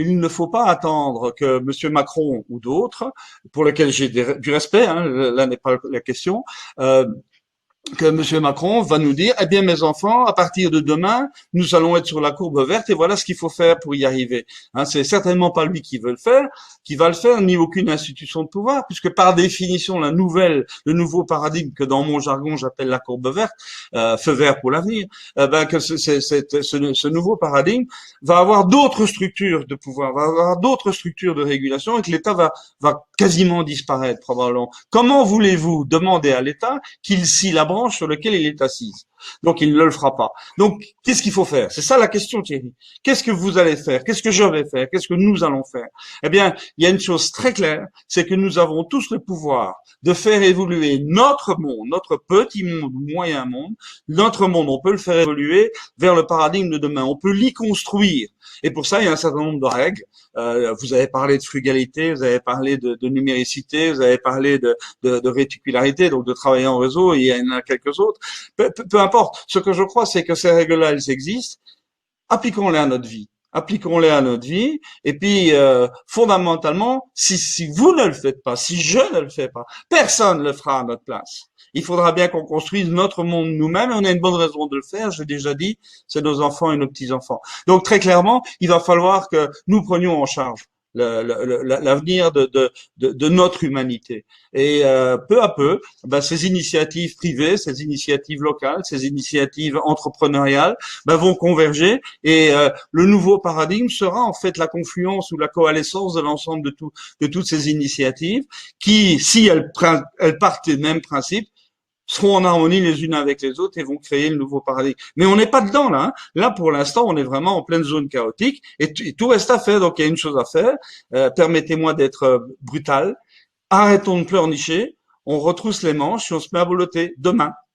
il ne faut pas attendre que Monsieur Macron ou d'autres, pour lesquels j'ai du respect, hein, là n'est pas la question, euh, que Monsieur Macron va nous dire, eh bien mes enfants, à partir de demain, nous allons être sur la courbe verte et voilà ce qu'il faut faire pour y arriver. Hein, c'est certainement pas lui qui veut le faire, qui va le faire, ni aucune institution de pouvoir, puisque par définition, le nouveau paradigme que dans mon jargon j'appelle la courbe verte, feu vert pour l'avenir, que ce nouveau paradigme va avoir d'autres structures de pouvoir, va avoir d'autres structures de régulation et que l'État va quasiment disparaître probablement. Comment voulez-vous demander à l'État qu'il scie la branche sur laquelle il est assis? Donc, il ne le fera pas. Donc, qu'est-ce qu'il faut faire? C'est ça la question, Thierry. Qu'est-ce que vous allez faire? Qu'est-ce que je vais faire? Qu'est-ce que nous allons faire? Eh bien, il y a une chose très claire, c'est que nous avons tous le pouvoir de faire évoluer notre monde, notre petit monde, moyen monde. Notre monde, on peut le faire évoluer vers le paradigme de demain. On peut l'y construire. Et pour ça, il y a un certain nombre de règles. Vous avez parlé de frugalité, vous avez parlé de numéricité, vous avez parlé de réticularité, donc de travailler en réseau, et il y en a quelques autres. Peu importe. Ce que je crois, c'est que ces règles-là, elles existent. Appliquons-les à notre vie. Appliquons-les à notre vie. Et puis, fondamentalement, si vous ne le faites pas, si je ne le fais pas, personne ne le fera à notre place. Il faudra bien qu'on construise notre monde nous-mêmes. Et on a une bonne raison de le faire. J'ai déjà dit, c'est nos enfants et nos petits-enfants. Donc, très clairement, il va falloir que nous prenions en charge l'avenir de notre humanité. Et peu à peu, ces initiatives privées, ces initiatives locales, ces initiatives entrepreneuriales vont converger et le nouveau paradigme sera en fait la confluence ou la coalescence de l'ensemble de toutes ces initiatives qui, si elles partent des mêmes principes, seront en harmonie les unes avec les autres et vont créer le nouveau paradigme. Mais on n'est pas dedans là. Hein. Là, pour l'instant, on est vraiment en pleine zone chaotique et tout reste à faire. Donc, il y a une chose à faire. Permettez-moi d'être brutal. Arrêtons de pleurnicher. On retrousse les manches et on se met à boulotter demain.